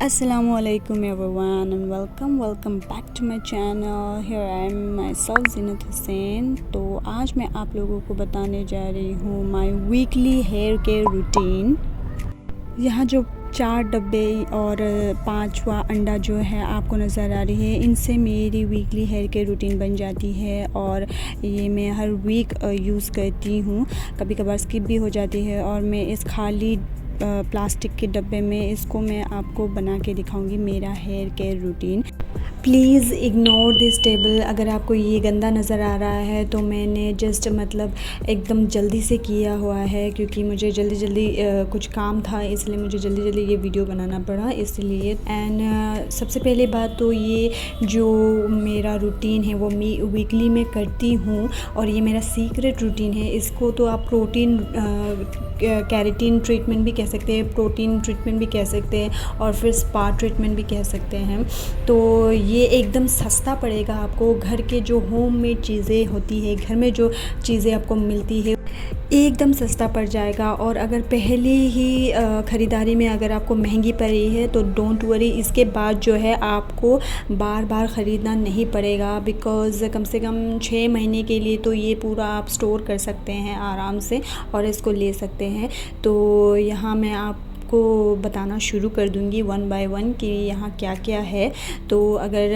Assalamualaikum everyone and welcome back to my channel. Here I am myself ज़ीनत हुसैन। तो आज मैं आप लोगों को बताने जा रही हूँ my weekly hair care routine. यहाँ जो 4 डब्बे और 5वां अंडा जो है आपको नज़र आ रही है, इनसे मेरी वीकली हेयर केयर रूटीन बन जाती है और ये मैं हर वीक यूज़ करती हूँ। कभी कभार स्किप भी हो जाती है और मैं इस खाली प्लास्टिक के डब्बे में इसको मैं आपको बना के दिखाऊंगी मेरा hair care routine. Please ignore this table. अगर आपको ये गंदा नज़र आ रहा है तो मैंने जस्ट एकदम जल्दी से किया हुआ है, क्योंकि मुझे जल्दी कुछ काम था, इसलिए मुझे जल्दी ये वीडियो बनाना पड़ा इसलिए। एंड सबसे पहले बात तो ये जो मेरा रूटीन है वो मैं वीकली में करती हूँ और ये मेरा सीक्रेट रूटीन है। इसको तो आप प्रोटीन कैरेटीन ट्रीटमेंट भी कह सकते हैं, प्रोटीन ट्रीटमेंट भी कह सकते हैं और फिर स्पा ट्रीटमेंट भी कह सकते हैं। तो ये एकदम सस्ता पड़ेगा आपको। घर के जो होममेड चीज़ें होती है, घर में जो चीज़ें आपको मिलती है, एकदम सस्ता पड़ जाएगा। और अगर पहले ही ख़रीदारी में अगर आपको महंगी पड़ी है तो डोंट वरी, इसके बाद जो है आपको बार बार ख़रीदना नहीं पड़ेगा, बिकॉज़ कम से कम 6 महीने के लिए तो ये पूरा आप स्टोर कर सकते हैं आराम से और इसको ले सकते हैं। तो यहाँ मैं आपको बताना शुरू कर दूंगी 1 बाय 1 कि यहाँ क्या क्या है। तो अगर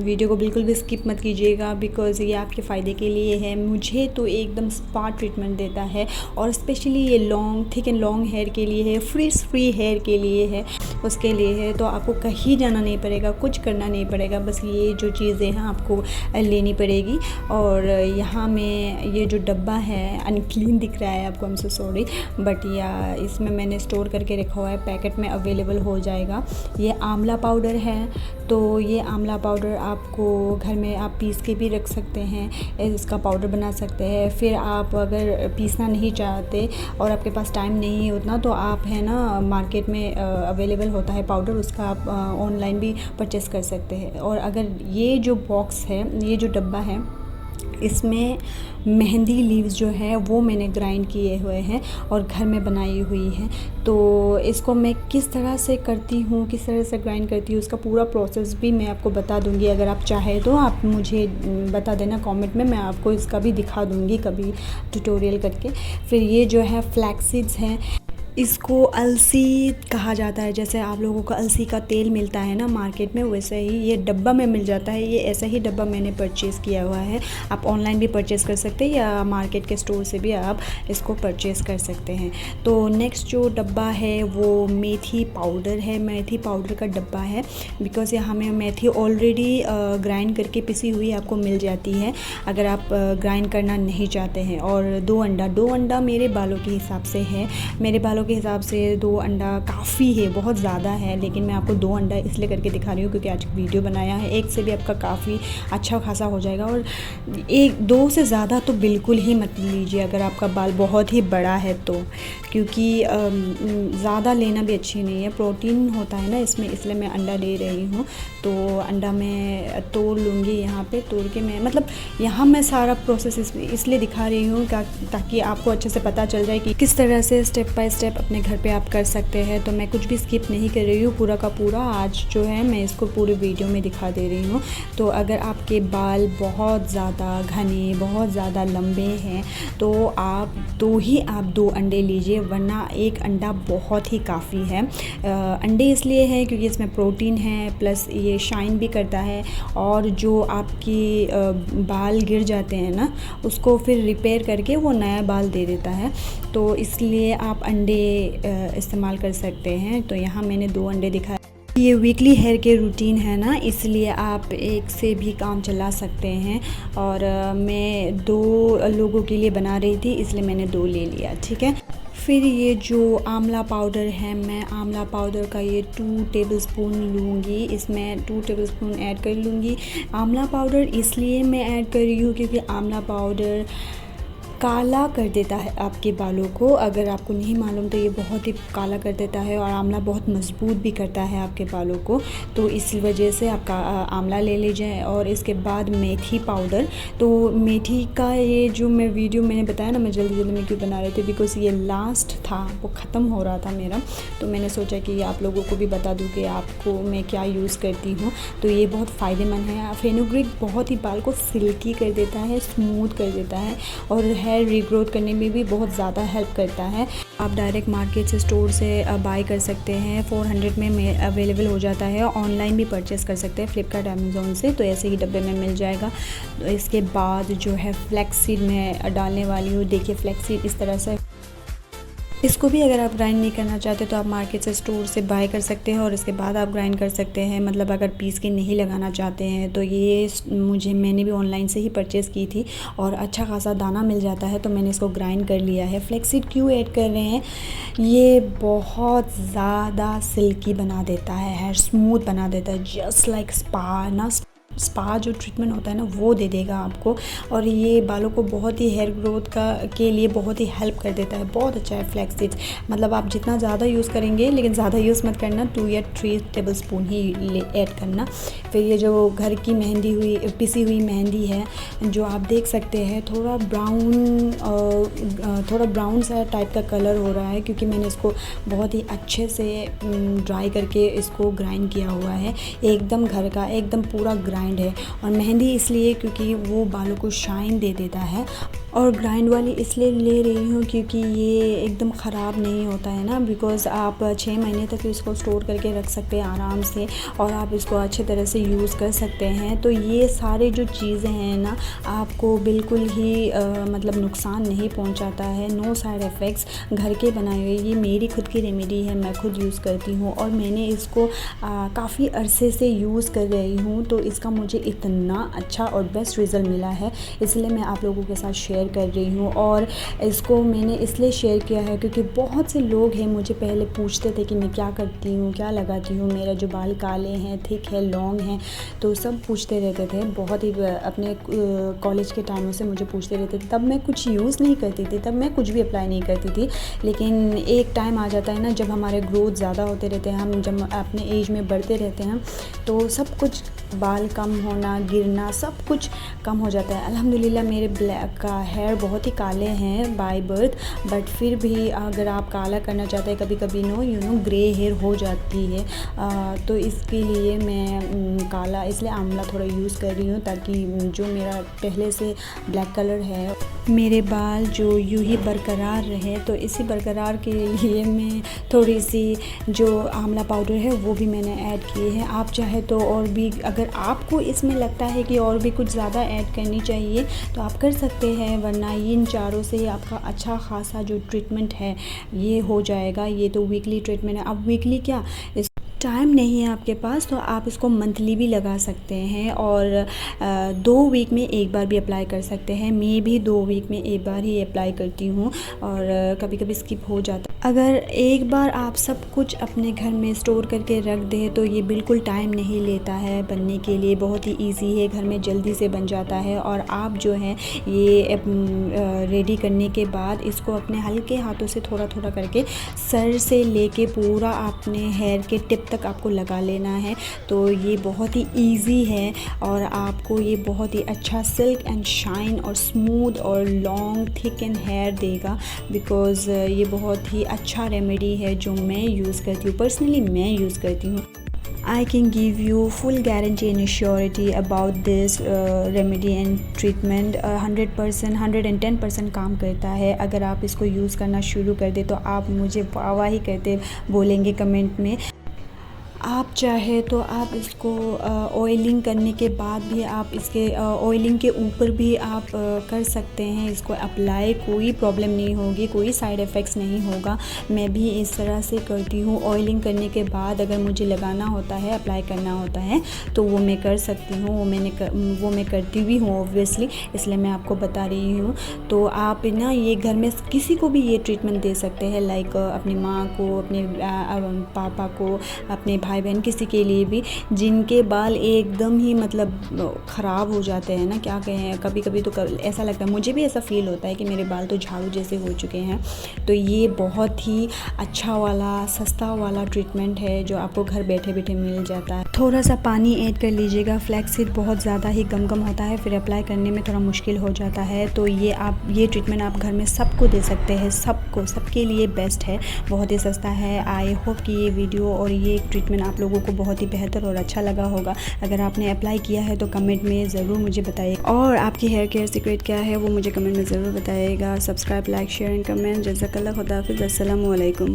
वीडियो को बिल्कुल भी स्किप मत कीजिएगा, बिकॉज़ ये आपके फ़ायदे के लिए है। मुझे तो एकदम स्पा ट्रीटमेंट देता है और स्पेशली ये थिक एंड लॉन्ग हेयर के लिए है, फ्रिज फ्री हेयर के लिए है, उसके लिए है। तो आपको कहीं जाना नहीं पड़ेगा, कुछ करना नहीं पड़ेगा, बस ये जो चीज़ें हैं आपको लेनी पड़ेगी। और यहाँ में ये जो डब्बा है अनक्लीन दिख रहा है आपको, I am so sorry, but या इसमें मैंने स्टोर करके रखा हुआ है, पैकेट में अवेलेबल हो जाएगा। ये आंवला पाउडर है, तो ये आंवला पाउडर आपको घर में आप पीस के भी रख सकते हैं, इसका पाउडर बना सकते हैं। फिर आप अगर पीसना नहीं चाहते और आपके पास टाइम नहीं है उतना, तो आप है ना मार्केट में अवेलेबल होता है पाउडर, उसका आप ऑनलाइन भी परचेस कर सकते हैं। और अगर ये जो बॉक्स है, ये जो डब्बा है, इसमें मेहंदी लीव्स जो है वो मैंने ग्राइंड किए हुए हैं और घर में बनाई हुई हैं। तो इसको मैं किस तरह से करती हूँ, किस तरह से ग्राइंड करती हूँ, उसका पूरा प्रोसेस भी मैं आपको बता दूँगी। अगर आप चाहे तो आप मुझे बता देना कमेंट में, मैं आपको इसका भी दिखा दूँगी कभी ट्यूटोरियल करके। फिर ये जो है फ्लैक्स सीड्स हैं, इसको अलसी कहा जाता है। जैसे आप लोगों को अलसी का तेल मिलता है ना मार्केट में, वैसे ही ये डब्बा में मिल जाता है। ये ऐसा ही डब्बा मैंने परचेज़ किया हुआ है। आप ऑनलाइन भी परचेज़ कर सकते हैं या मार्केट के स्टोर से भी आप इसको परचेज़ कर सकते हैं। तो नेक्स्ट जो डब्बा है वो मेथी पाउडर है, मेथी पाउडर का डब्बा है, बिकॉज़ यहाँ में मेथी ऑलरेडी ग्राइंड करके पिसी हुई आपको मिल जाती है अगर आप ग्राइंड करना नहीं चाहते हैं। और 2 अंडा मेरे बालों के हिसाब से है, मेरे बालों के हिसाब से 2 अंडा काफ़ी है, बहुत ज़्यादा है, लेकिन मैं आपको 2 अंडा इसलिए करके दिखा रही हूँ क्योंकि आज वीडियो बनाया है। एक से भी आपका काफ़ी अच्छा खासा हो जाएगा। और 2 से ज़्यादा तो बिल्कुल ही मत लीजिए अगर आपका बाल बहुत ही बड़ा है तो, क्योंकि ज़्यादा लेना भी अच्छी नहीं है। प्रोटीन होता है ना इसमें, इसलिए मैं अंडा ले रही हूँ। तो अंडा मैं तोड़ लूँगी, यहाँ पे तोड़ के मैं यहाँ मैं सारा प्रोसेस इसलिए दिखा रही हूँ ताकि आपको अच्छे से पता चल जाए कि किस तरह से स्टेप बाय स्टेप अपने घर पे आप कर सकते हैं। तो मैं कुछ भी स्किप नहीं कर रही हूँ, पूरा का पूरा आज जो है मैं इसको पूरे वीडियो में दिखा दे रही हूँ। तो अगर आपके बाल बहुत ज़्यादा घने, बहुत ज़्यादा लंबे हैं तो आप 2 अंडे लीजिए, वरना 1 अंडा बहुत ही काफ़ी है। अंडे इसलिए है क्योंकि इसमें प्रोटीन है, प्लस ये शाइन भी करता है और जो आपकी बाल गिर जाते हैं ना, उसको फिर रिपेयर करके वो नया बाल दे देता है। तो इसलिए आप अंडे इस्तेमाल कर सकते हैं। तो यहाँ मैंने 2 अंडे दिखाए। ये वीकली हेयर केयर रूटीन है ना, इसलिए आप एक से भी काम चला सकते हैं। और मैं 2 लोगों के लिए बना रही थी, इसलिए मैंने 2 ले लिया, ठीक है। फिर ये जो आंवला पाउडर है, मैं आंवला पाउडर का ये 2 टेबलस्पून लूँगी, इसमें 2 टेबलस्पून ऐड कर लूँगी। आंवला पाउडर इसलिए मैं ऐड कर रही हूँ क्योंकि आंवला पाउडर काला कर देता है आपके बालों को। अगर आपको नहीं मालूम तो ये बहुत ही काला कर देता है, और आंवला बहुत मज़बूत भी करता है आपके बालों को। तो इस वजह से आप आंवला ले लीजिए। और इसके बाद मेथी पाउडर। तो मेथी का ये जो वीडियो मैंने बताया ना, मैं जल्दी में क्यों बना रही थी, बिकॉज़ ये लास्ट था, वो ख़त्म हो रहा था मेरा। तो मैंने सोचा कि आप लोगों को भी बता दूँ कि आपको मैं क्या यूज़ करती हूँ। तो ये बहुत फ़ायदेमंद है। फेनुग्रीक बहुत ही बाल को सिल्की कर देता है, स्मूथ कर देता है, और हेयर रीग्रोथ करने में भी बहुत ज़्यादा हेल्प करता है। आप डायरेक्ट मार्केट से, स्टोर से बाय कर सकते हैं। 400 में अवेलेबल हो जाता है। ऑनलाइन भी परचेस कर सकते हैं फ्लिपकार्ट, अमेज़ोन से। तो ऐसे ही डब्बे में मिल जाएगा। तो इसके बाद जो है फ्लैक्सीड मैं डालने वाली हूँ। देखिए फ्लैक्सीड इस तरह से, इसको भी अगर आप ग्राइंड नहीं करना चाहते तो आप मार्केट से, स्टोर से बाय कर सकते हैं, और इसके बाद आप ग्राइंड कर सकते हैं। मतलब अगर पीस के नहीं लगाना चाहते हैं तो ये मैंने भी ऑनलाइन से ही परचेज़ की थी, और अच्छा खासा दाना मिल जाता है। तो मैंने इसको ग्राइंड कर लिया है। फ्लैक्सीड क्यों ऐड कर रहे हैं? ये बहुत ज़्यादा सिल्की बना देता है, हेयर स्मूथ बना देता है, जस्ट लाइक स्पा ना। स्पा जो ट्रीटमेंट होता है ना, वो दे देगा आपको। और ये बालों को बहुत ही हेयर ग्रोथ के लिए बहुत ही हेल्प कर देता है। बहुत अच्छा है फ्लैक्स सीड्स। मतलब आप जितना ज़्यादा यूज़ करेंगे, लेकिन ज़्यादा यूज़ मत करना, 2 या 3 टेबलस्पून ही ऐड करना। फिर ये जो घर की पिसी हुई मेहंदी है, जो आप देख सकते हैं, थोड़ा ब्राउन सा टाइप का कलर हो रहा है, क्योंकि मैंने इसको बहुत ही अच्छे से ड्राई करके इसको ग्राइंड किया हुआ है। एकदम घर का, एकदम पूरा ग्राइंड है। और मेहंदी इसलिए क्योंकि वो बालों को शाइन दे देता है। और ग्राइंड वाली इसलिए ले रही हूँ क्योंकि ये एकदम ख़राब नहीं होता है ना, बिकॉज़ आप 6 महीने तक इसको स्टोर करके रख सकते हैं आराम से, और आप इसको अच्छे तरह से यूज़ कर सकते हैं। तो ये सारे जो चीज़ें हैं ना, आपको बिल्कुल ही मतलब नुकसान नहीं पहुँचाता है। नो साइड इफ़ेक्ट्स, घर के बनाए हुए। ये मेरी खुद की रेमेडी है, मैं खुद यूज़ करती हूँ, और मैंने इसको काफ़ी अरसे से यूज़ कर रही हूँ। तो इसका मुझे इतना अच्छा और बेस्ट रिज़ल्ट मिला है, इसलिए मैं आप लोगों के साथ शेयर कर रही हूँ। और इसको मैंने इसलिए शेयर किया है क्योंकि बहुत से लोग हैं मुझे पहले पूछते थे कि मैं क्या करती हूँ, क्या लगाती हूँ, मेरा जो बाल काले हैं, थिक है, लॉन्ग हैं। तो सब पूछते रहते थे, बहुत ही अपने कॉलेज के टाइमों से मुझे पूछते रहते थे। तब मैं कुछ यूज़ नहीं करती थी, तब मैं कुछ भी अप्लाई नहीं करती थी। लेकिन एक टाइम आ जाता है ना, जब हमारे ग्रोथ ज़्यादा होते रहते हैं, हम जब अपने एज में बढ़ते रहते हैं, तो सब कुछ, बाल कम होना, गिरना, सब कुछ कम हो जाता है। अल्हम्दुलिल्लाह मेरे ब्लैक का हेयर बहुत ही काले हैं बाय बर्थ, बट फिर भी अगर आप काला करना चाहते हैं, कभी कभी ग्रे हेयर हो जाती है। तो इसके लिए मैं काला, इसलिए आंवला थोड़ा यूज़ कर रही हूँ, ताकि जो मेरा पहले से ब्लैक कलर है, मेरे बाल जो यूँ ही बरकरार रहे। तो इसी बरकरार के लिए मैं थोड़ी सी जो आंवला पाउडर है वो भी मैंने ऐड किए हैं। आप चाहे तो और भी, अगर आपको इसमें लगता है कि और भी कुछ ज़्यादा ऐड करनी चाहिए तो आप कर सकते हैं, वरना इन चारों से ही आपका अच्छा खासा जो ट्रीटमेंट है ये हो जाएगा। ये तो वीकली ट्रीटमेंट है। अब वीकली क्या, टाइम नहीं है आपके पास तो आप इसको मंथली भी लगा सकते हैं, और 2 वीक में एक बार भी अप्लाई कर सकते हैं। मैं भी 2 वीक में एक बार ही अप्लाई करती हूँ, और कभी कभी स्किप हो जाता है। अगर एक बार आप सब कुछ अपने घर में स्टोर करके रख दें तो ये बिल्कुल टाइम नहीं लेता है बनने के लिए, बहुत ही इजी है, घर में जल्दी से बन जाता है। और आप जो है ये रेडी करने के बाद इसको अपने हल्के हाथों से थोड़ा थोड़ा करके सर से लेके पूरा अपने हेयर के टिप तक आपको लगा लेना है। तो ये बहुत ही इजी है, और आपको ये बहुत ही अच्छा सिल्क एंड शाइन और स्मूथ और लॉन्ग थिक एंड हेयर देगा, बिकॉज़ ये बहुत ही अच्छा रेमेडी है जो मैं यूज़ करती हूँ, पर्सनली मैं यूज़ करती हूँ। I can give you full guarantee and surety about this remedy and treatment। 100%, 110% काम करता है। अगर आप इसको यूज़ करना शुरू कर दे तो आप मुझे वाह ही कहते बोलेंगे कमेंट में। आप चाहे तो आप इसको ऑयलिंग करने के बाद भी आप इसके ऑयलिंग के ऊपर भी आप कर सकते हैं इसको अप्लाई, कोई प्रॉब्लम नहीं होगी, कोई साइड इफ़ेक्ट्स नहीं होगा। मैं भी इस तरह से करती हूँ, ऑयलिंग करने के बाद अगर मुझे लगाना होता है, अप्लाई करना होता है तो वो मैं कर सकती हूँ, वो मैं करती भी हूँ ऑब्वियसली, इसलिए मैं आपको बता रही हूँ। तो आप ना ये घर में किसी को भी ये ट्रीटमेंट दे सकते हैं, लाइक अपनी माँ को, अपने पापा को, अपने भाई भाई बहन किसी के लिए भी जिनके बाल एकदम ही मतलब ख़राब हो जाते हैं ना, क्या कहें, कभी कभी तो ऐसा लगता है, मुझे भी ऐसा फ़ील होता है कि मेरे बाल तो झाड़ू जैसे हो चुके हैं। तो ये बहुत ही अच्छा वाला सस्ता वाला ट्रीटमेंट है जो आपको घर बैठे बैठे मिल जाता है। थोड़ा सा पानी ऐड कर लीजिएगा, फ्लैक्स बहुत ज़्यादा ही गम होता है, फिर अप्लाई करने में थोड़ा मुश्किल हो जाता है। तो ये ट्रीटमेंट आप घर में सबको दे सकते हैं, सबके लिए बेस्ट है, बहुत ही सस्ता है। आई होप कि ये वीडियो और ये ट्रीटमेंट आप लोगों को बहुत ही बेहतर और अच्छा लगा होगा। अगर आपने अप्लाई किया है तो कमेंट में ज़रूर मुझे बताइए, और आपकी हेयर केयर सीक्रेट क्या है वो मुझे कमेंट में ज़रूर बताइएगा। Subscribe, like, share and comment. जज़ाकल्लाह, खुदा हाफिज़, अस्सलामु अलैकुम।